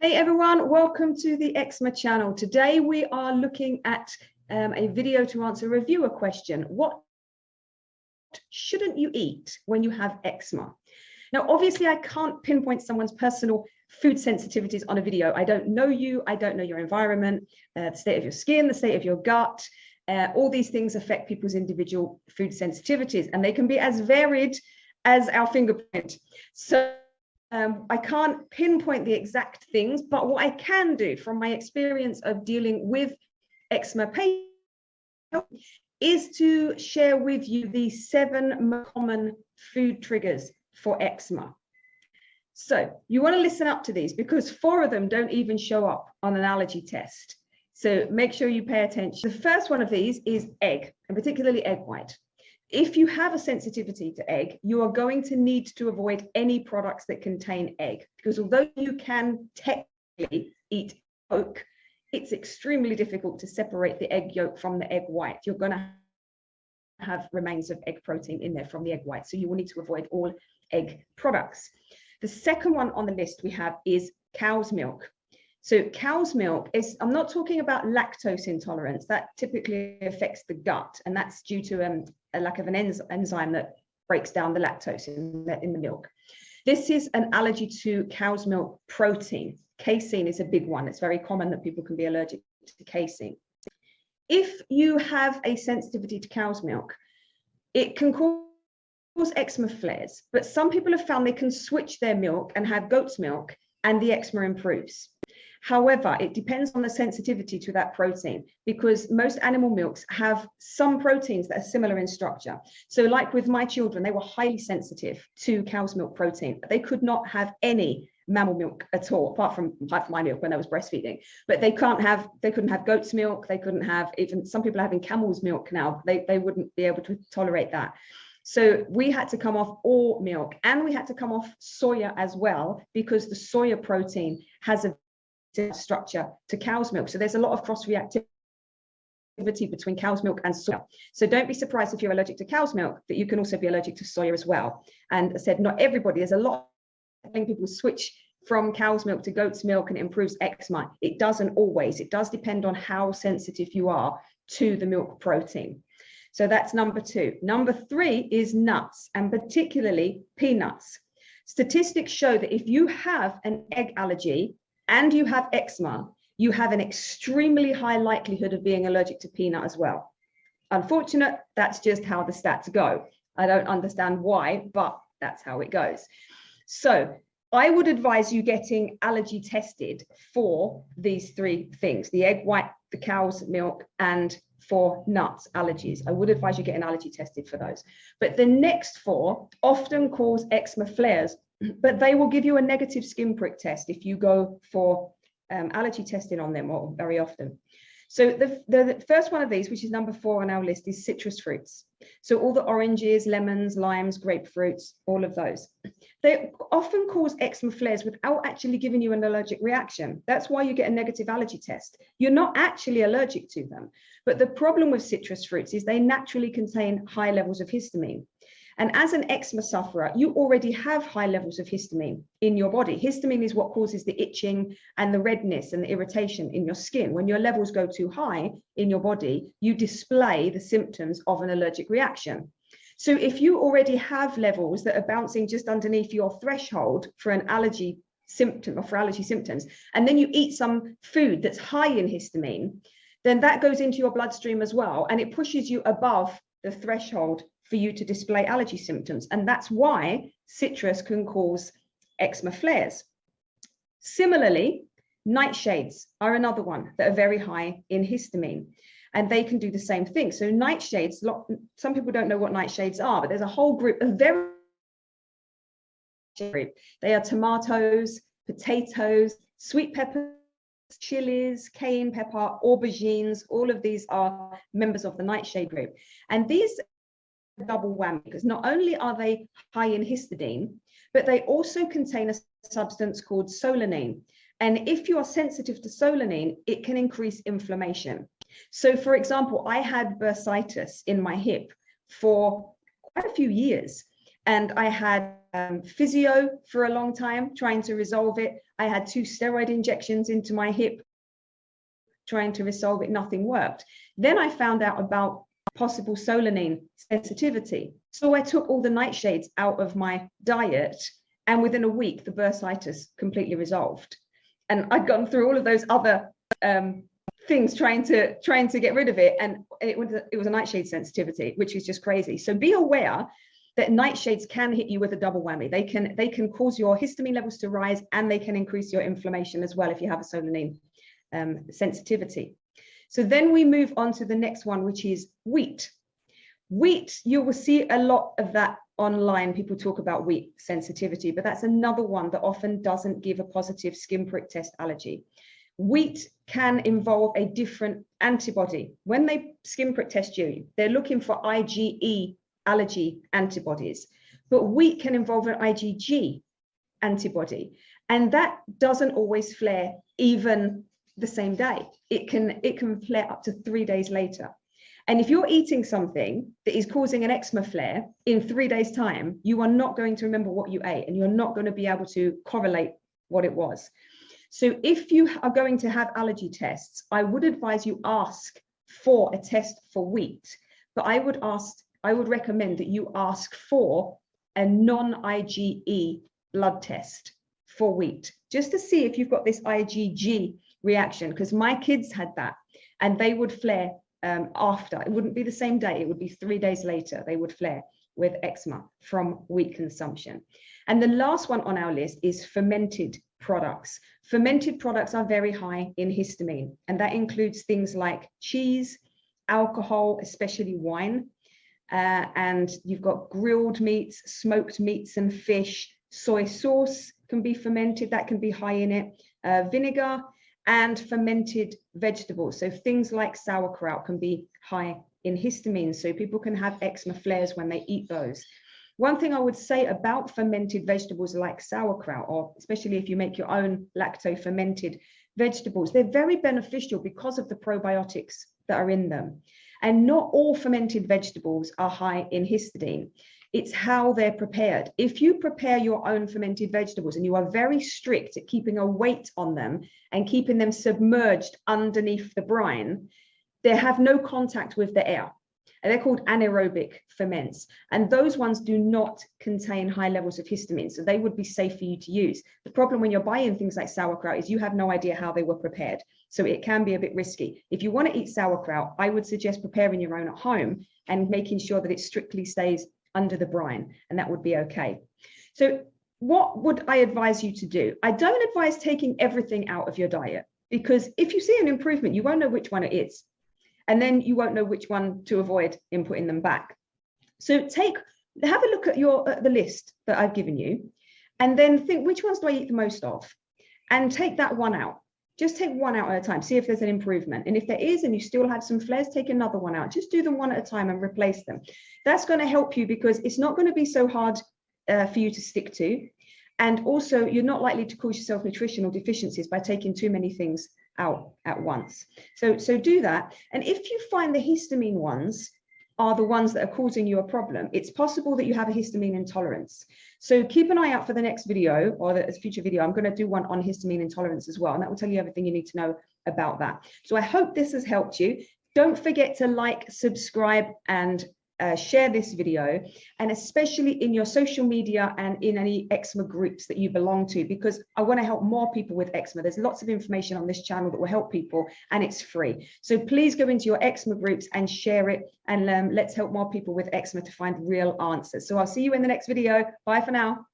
Hey everyone, welcome to the Eczema channel. Today we are looking at a video to answer a reviewer question. What shouldn't you eat when you have eczema? Now, obviously I can't pinpoint someone's personal food sensitivities on a video. I don't know you, I don't know your environment, the state of your skin, the state of your gut. All these things affect people's individual food sensitivities, and they can be as varied as our fingerprint. So I can't pinpoint the exact things, but what I can do from my experience of dealing with eczema patients is to share with you the 7 most common food triggers for eczema. So you want to listen up to these because 4 of them don't even show up on an allergy test. So make sure you pay attention. The first one of these is egg, and particularly egg white. If you have a sensitivity to egg, you are going to need to avoid any products that contain egg, because although you can technically eat yolk, it's extremely difficult to separate the egg yolk from the egg white. You're going to have remains of egg protein in there from the egg white, so you will need to avoid all egg products. The second one on the list we have is cow's milk. So cow's milk is, I'm not talking about lactose intolerance. That typically affects the gut, and that's due to a lack of an enzyme that breaks down the lactose in the milk. This is an allergy to cow's milk protein. Casein is a big one. It's very common that people can be allergic to casein. If you have a sensitivity to cow's milk, it can cause eczema flares, but some people have found they can switch their milk and have goat's milk and the eczema improves. However, it depends on the sensitivity to that protein, because most animal milks have some proteins that are similar in structure. So like with my children, they were highly sensitive to cow's milk protein. They could not have any mammal milk at all, apart from my milk when I was breastfeeding. But they couldn't have goat's milk. They couldn't have, even some people are having camel's milk now. They wouldn't be able to tolerate that. So we had to come off all milk, and we had to come off soya as well, because the soya protein has a structure to cow's milk. So there's a lot of cross-reactivity between cow's milk and soya. So don't be surprised if you're allergic to cow's milk, that you can also be allergic to soya as well. And I said, not everybody, there's a lot of people switch from cow's milk to goat's milk and it improves eczema. It doesn't always. It does depend on how sensitive you are to the milk protein. So that's number 2. Number 3 is nuts, and particularly peanuts. Statistics show that if you have an egg allergy and you have eczema, you have an extremely high likelihood of being allergic to peanut as well. Unfortunate, that's just how the stats go. I don't understand why, but that's how it goes. So I would advise you getting allergy tested for these 3 things: the egg white, the cow's milk, and for nuts allergies. I would advise you get an allergy tested for those. But the next 4 often cause eczema flares, but they will give you a negative skin prick test if you go for allergy testing on them, or very often. So the first one of these, which is number 4 on our list, is citrus fruits. So all the oranges, lemons, limes, grapefruits, all of those. They often cause eczema flares without actually giving you an allergic reaction. That's why you get a negative allergy test. You're not actually allergic to them. But the problem with citrus fruits is they naturally contain high levels of histamine. And as an eczema sufferer, you already have high levels of histamine in your body. Histamine is what causes the itching and the redness and the irritation in your skin. When your levels go too high in your body, you display the symptoms of an allergic reaction. So if you already have levels that are bouncing just underneath your threshold for an allergy symptom or for allergy symptoms, and then you eat some food that's high in histamine, then that goes into your bloodstream as well, and it pushes you above the threshold for you to display allergy symptoms. And that's why citrus can cause eczema flares. Similarly, nightshades are another one that are very high in histamine, and they can do the same thing. So nightshades, some people don't know what nightshades are, but there's a whole group of very they are tomatoes, potatoes, sweet peppers, chilies, cayenne pepper, aubergines. All of these are members of the nightshade group. And these double whammy, because not only are they high in histidine, but they also contain a substance called solanine. And if you are sensitive to solanine, it can increase inflammation. So for example, I had bursitis in my hip for quite a few years, And I had physio for a long time, trying to resolve it. I had 2 steroid injections into my hip, trying to resolve it. Nothing worked. Then I found out about possible solanine sensitivity. So I took all the nightshades out of my diet, and within a week, the bursitis completely resolved. And I'd gone through all of those other things trying to get rid of it, and it was a nightshade sensitivity, which is just crazy. So be aware that nightshades can hit you with a double whammy. They can cause your histamine levels to rise, and they can increase your inflammation as well if you have a solanine sensitivity. So then we move on to the next one, which is wheat. Wheat, you will see a lot of that online. People talk about wheat sensitivity, but that's another one that often doesn't give a positive skin prick test allergy. Wheat can involve a different antibody. When they skin prick test you, they're looking for IgE allergy antibodies, but wheat can involve an IgG antibody, and that doesn't always flare even the same day. It can flare up to 3 days later. And if you're eating something that is causing an eczema flare in 3 days' time, you are not going to remember what you ate, and you're not going to be able to correlate what it was. So if you are going to have allergy tests, I would advise you ask for a test for wheat, but I would recommend that you ask for a non-IgE blood test for wheat, just to see if you've got this IgG reaction, because my kids had that, and they would flare after. It wouldn't be the same day, it would be 3 days later they would flare with eczema from wheat consumption. And the last one on our list is fermented products. Fermented products are very high in histamine, and that includes things like cheese, alcohol, especially wine, and you've got grilled meats, smoked meats and fish. Soy sauce can be fermented, that can be high in it, vinegar, and fermented vegetables. So things like sauerkraut can be high in histamine, so people can have eczema flares when they eat those. One thing I would say about fermented vegetables like sauerkraut, or especially if you make your own lacto-fermented vegetables, they're very beneficial because of the probiotics that are in them. And not all fermented vegetables are high in histidine. It's how they're prepared. If you prepare your own fermented vegetables and you are very strict at keeping a weight on them and keeping them submerged underneath the brine, they have no contact with the air. And they're called anaerobic ferments. And those ones do not contain high levels of histamine, so they would be safe for you to use. The problem when you're buying things like sauerkraut is you have no idea how they were prepared. So it can be a bit risky. If you want to eat sauerkraut, I would suggest preparing your own at home and making sure that it strictly stays under the brine, and that would be okay. So what would I advise you to do? I don't advise taking everything out of your diet, because if you see an improvement, you won't know which one it is. And then you won't know which one to avoid in putting them back. So have a look at the list that I've given you, and then think, which ones do I eat the most of? And take that one out. Just take one out at a time, see if there's an improvement. And if there is, and you still have some flares, take another one out. Just do them one at a time and replace them. That's going to help you, because it's not going to be so hard for you to stick to. And also, you're not likely to cause yourself nutritional deficiencies by taking too many things out at once. So do that. And if you find the histamine ones are the ones that are causing you a problem, it's possible that you have a histamine intolerance. So keep an eye out for the next video, or the future video. I'm going to do one on histamine intolerance as well, and that will tell you everything you need to know about that. So I hope this has helped you. Don't forget to like, subscribe, and share this video, and especially in your social media and in any eczema groups that you belong to, because I want to help more people with eczema. There's lots of information on this channel that will help people, and it's free. So please go into your eczema groups and share it, and let's help more people with eczema to find real answers. So I'll see you in the next video. Bye for now.